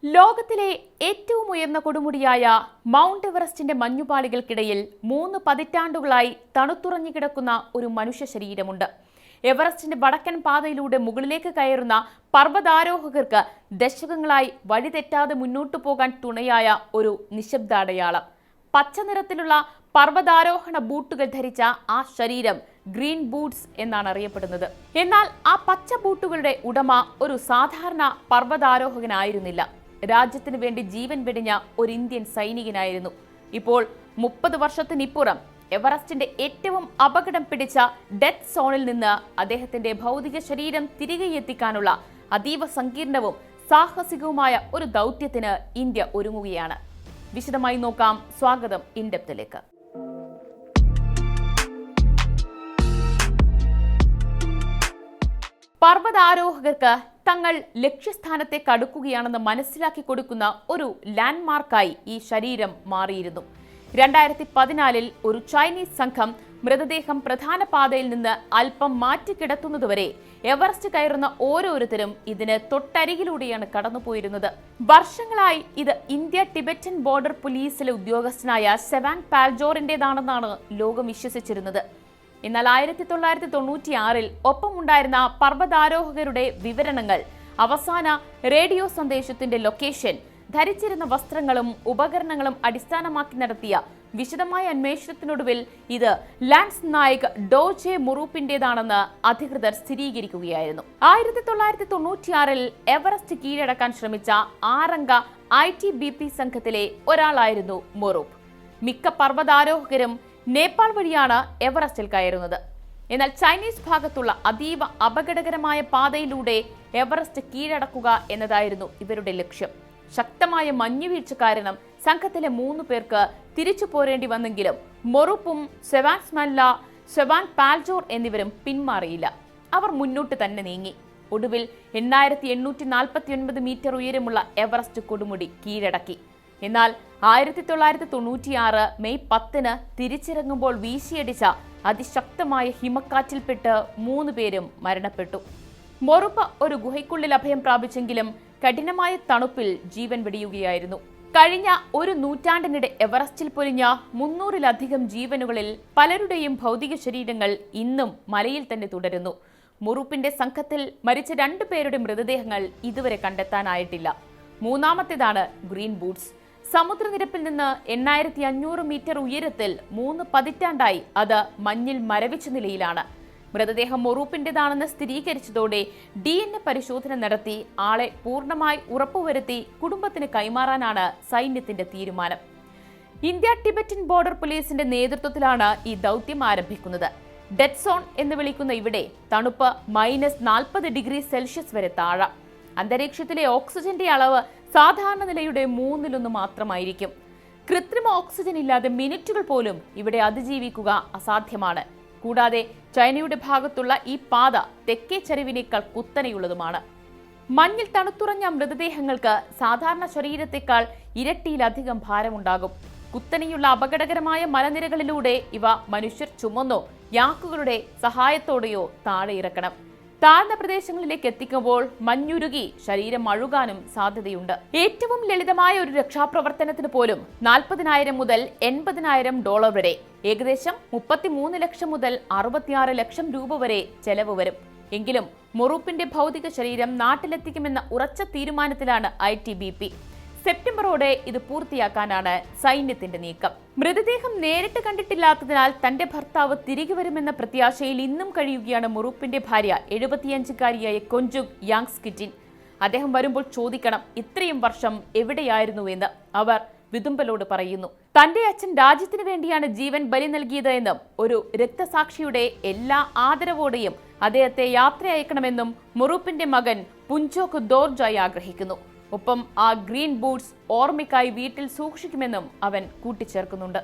ലോകത്തിലെ ഏറ്റവും ഉയർന്ന കൊടുമുടിയായ മൗണ്ട് എവറസ്റ്റിന്റെ മഞ്ഞുപാളികൾക്കിടയിൽ 3 പതിറ്റാണ്ടുകളായി തണുത്തുറഞ്ഞു കിടക്കുന്ന ഒരു മനുഷ്യ ശരീരമുണ്ട്. എവറസ്റ്റിന്റെ വടക്കൻ പാതയിലൂടെ മുകളിലേക്ക് കയറുന്ന പർവ്വതാരോഹകർക്ക് ദശകങ്ങളായി വഴിതെറ്റാതെ മുന്നോട്ടു പോകാൻ തുണയായ ഒരു നിശബ്ദാടയാളം. പച്ച നിറത്തിലുള്ള പർവ്വതാരോഹണ ബൂട്ടുകൾ ധരിച്ച ആ ശരീരം ഗ്രീൻ ബൂട്ട്സ് എന്നാണ് അറിയപ്പെടുന്നത്. എന്നാൽ ആ പച്ച ബൂട്ടുകളുടെ ഉടമ ഒരു സാധാരണ പർവ്വതാരോഹകനായിരുന്നില്ല. രാജ്യത്തിനു വേണ്ടി ജീവൻ വെടിഞ്ഞ ഒരു ഇന്ത്യൻ സൈനികനായിരുന്നു. ഇപ്പോൾ 30 വർഷത്തിനിപ്പുറം എവറസ്റ്റിന്റെ ഏറ്റവും അപകടം പിടിച്ച ഡെത്ത് സോണിൽ നിന്ന് അദ്ദേഹത്തിന്റെ ഭൗതിക ശരീരം തിരികെ എത്തിക്കാനുള്ള അതീവ സങ്കീർണവും സാഹസികവുമായ ഒരു ദൗത്യത്തിന് ഇന്ത്യ ഒരുങ്ങുകയാണ്. വിശദമായി നോക്കാം. സ്വാഗതം ഇൻഡെപ്തിലേക്ക്. പർവ്വതാരോഹകർക്ക് തങ്ങൾ ലക്ഷ്യസ്ഥാനത്തേക്ക് അടുക്കുകയാണെന്ന് മനസ്സിലാക്കി കൊടുക്കുന്ന ഒരു ലാൻഡ്മാർക്കായി ഈ ശരീരം മാറിയിരുന്നു. 2014 ഒരു ചൈനീസ് സംഘം മൃതദേഹം പ്രധാന പാതയിൽ നിന്ന് അല്പം മാറ്റിക്കിടത്തുന്നതുവരെ എവറസ്റ്റ് കയറുന്ന ഓരോരുത്തരും ഇതിന് തൊട്ടരികിലൂടെയാണ് കടന്നുപോയിരുന്നത്. വർഷങ്ങളായി ഇത് ഇന്ത്യ ടിബറ്റൻ ബോർഡർ പോലീസിലെ ഉദ്യോഗസ്ഥനായ സെവാങ് പാൽജോറിന്റേതാണെന്നാണ് ലോകം വിശ്വസിച്ചിരുന്നത്. എന്നാൽ 1996 ഒപ്പമുണ്ടായിരുന്ന പർവ്വതാരോഹകരുടെ വിവരണങ്ങൾ, അവസാന റേഡിയോ സന്ദേശത്തിന്റെ ലൊക്കേഷൻ, ധരിച്ചിരുന്ന വസ്ത്രങ്ങളും ഉപകരണങ്ങളും അടിസ്ഥാനമാക്കി നടത്തിയ വിശദമായ അന്വേഷണത്തിനൊടുവിൽ ഇത് ലാൻസ് നായിക് ഡോജെ മുറൂപ്പിന്റേതാണെന്ന് അധികൃതർ സ്ഥിരീകരിക്കുകയായിരുന്നു. 1996 എവറസ്റ്റ് കീഴടക്കാൻ ശ്രമിച്ച 6 അംഗ ITBP സംഘത്തിലെ ഒരാളായിരുന്നു മുറൂപ്പ്. മിക്ക പർവ്വതാരോഹകരും നേപ്പാൾ വഴിയാണ് എവറസ്റ്റിൽ കയറുന്നത്. എന്നാൽ ചൈനീസ് ഭാഗത്തുള്ള അതീവ അപകടകരമായ പാതയിലൂടെ എവറസ്റ്റ് കീഴടക്കുക എന്നതായിരുന്നു ഇവരുടെ ലക്ഷ്യം. ശക്തമായ മഞ്ഞുവീഴ്ച കാരണം സംഘത്തിലെ 3 പേർക്ക് തിരിച്ചു പോരേണ്ടി വന്നെങ്കിലും മൊറൂപ്പും സെവാങ് പാൽജോർ എന്നിവരും പിന്മാറിയില്ല. അവർ മുന്നോട്ട് തന്നെ നീങ്ങി. ഒടുവിൽ 8849 മീറ്റർ ഉയരമുള്ള എവറസ്റ്റ് കൊടുമുടി കീഴടക്കി. എന്നാൽ 1996 മെയ് 10 തിരിച്ചിറങ്ങുമ്പോൾ വീശിയടിച്ച അതിശക്തമായ ഹിമക്കാറ്റിൽപ്പെട്ട് 3 പേരും മരണപ്പെട്ടു. മൊറൂപ്പ് ഒരു ഗുഹയ്ക്കുള്ളിൽ അഭയം പ്രാപിച്ചെങ്കിലും കഠിനമായ തണുപ്പിൽ ജീവൻ വെടിയുകയായിരുന്നു. കഴിഞ്ഞ ഒരു നൂറ്റാണ്ടിനിടെ എവറസ്റ്റിൽ പൊലിഞ്ഞ 300-ലധികം ജീവനുകളിൽ പലരുടെയും ഭൗതിക ശരീരങ്ങൾ ഇന്നും മലയിൽ തന്നെ തുടരുന്നു. മൊറൂപ്പിന്റെ സംഘത്തിൽ മരിച്ച 2 പേരുടെ മൃതദേഹങ്ങൾ ഇതുവരെ കണ്ടെത്താനായിട്ടില്ല. മൂന്നാമത്തേതാണ് ഗ്രീൻ ബൂട്ട്സ്. സമുദ്രനിരപ്പിൽ നിന്ന് 8500 മീറ്റർ ഉയരത്തിൽ 3 പതിറ്റാണ്ടായി അത് മഞ്ഞിൽ മരവിച്ച നിലയിലാണ്. മൃതദേഹം മൊറൂപ്പിന്റേതാണെന്ന് സ്ഥിരീകരിച്ചതോടെ DNA പരിശോധന നടത്തി ആളെ പൂർണ്ണമായി ഉറപ്പുവരുത്തി കുടുംബത്തിന് കൈമാറാനാണ് സൈന്യത്തിന്റെ തീരുമാനം. ഇന്ത്യ ടിബറ്റൻ ബോർഡർ പോലീസിന്റെ നേതൃത്വത്തിലാണ് ഈ ദൗത്യം ആരംഭിക്കുന്നത്. ഡെത്ത് സോൺ എന്ന് വിളിക്കുന്ന ഇവിടെ തണുപ്പ് -40 ഡിഗ്രി സെൽഷ്യസ് വരെ താഴാം. അന്തരീക്ഷത്തിലെ ഓക്സിജന്റെ അളവ് സാധാരണ നിലയുടെ 1/3 മാത്രമായിരിക്കും. കൃത്രിമ ഓക്സിജൻ ഇല്ലാതെ മിനിറ്റുകൾ പോലും ഇവിടെ അതിജീവിക്കുക അസാധ്യമാണ്. കൂടാതെ ചൈനയുടെ ഭാഗത്തുള്ള ഈ പാത തെക്കേ ചരിവിനേക്കാൾ കുത്തനെയുള്ളതുമാണ്. മഞ്ഞിൽ തണുത്തുറഞ്ഞ മൃതദേഹങ്ങൾക്ക് സാധാരണ ശരീരത്തെക്കാൾ ഇരട്ടിയിലധികം ഭാരമുണ്ടാകും. കുത്തനെയുള്ള അപകടകരമായ മലനിരകളിലൂടെ ഇവ മനുഷ്യർ ചുമന്നോ യാക്കുകളുടെ സഹായത്തോടെയോ താഴെ ഇറക്കണം. താഴ്ന്ന പ്രദേശങ്ങളിലേക്ക് എത്തിക്കുമ്പോൾ മഞ്ഞുരുകി ശരീരം അഴുകാനും സാധ്യതയുണ്ട്. ഏറ്റവും ലളിതമായ ഒരു രക്ഷാപ്രവർത്തനത്തിന് പോലും $40,000 മുതൽ $80,000 വരെ, ഏകദേശം 33 ലക്ഷം മുതൽ 66 ലക്ഷം രൂപ വരെ ചെലവ് വരും. എങ്കിലും മൊറൂപ്പിന്റെ ഭൗതിക ശരീരം നാട്ടിലെത്തിക്കുമെന്ന ഉറച്ച തീരുമാനത്തിലാണ് ITBP. സെപ്റ്റംബറോടെ ഇത് പൂർത്തിയാക്കാനാണ് സൈന്യത്തിന്റെ നീക്കം. മൃതദേഹം നേരിട്ട് കണ്ടിട്ടില്ലാത്തതിനാൽ തന്റെ ഭർത്താവ് തിരികെ വരുമെന്ന പ്രത്യാശയിൽ ഇന്നും കഴിയുകയാണ് മൊറൂപ്പിന്റെ ഭാര്യ 75-കാരിയായ കൊഞ്ചുക് യാങ്സ്കിറ്റിൻ. അദ്ദേഹം വരുമ്പോൾ ചോദിക്കണം, ഇത്രയും വർഷം എവിടെയായിരുന്നുവെന്ന്. അവർ വിതുമ്പലോട് പറയുന്നു. തന്റെ അച്ഛൻ രാജ്യത്തിന് വേണ്ടിയാണ് ജീവൻ ബലി നൽകിയത് എന്നും ഒരു രക്തസാക്ഷിയുടെ എല്ലാ ആദരവോടെയും അദ്ദേഹത്തെ യാത്രയയക്കണമെന്നും മൊറൂപ്പിന്റെ മകൻ പുഞ്ചോക് ദോർജായി ആഗ്രഹിക്കുന്നു. ഒപ്പം ആ ഗ്രീൻ ബൂട്ട്സ് ഓർമ്മയ്ക്കായി വീട്ടിൽ സൂക്ഷിക്കുമെന്നും അവൻ കൂട്ടിച്ചേർക്കുന്നുണ്ട്.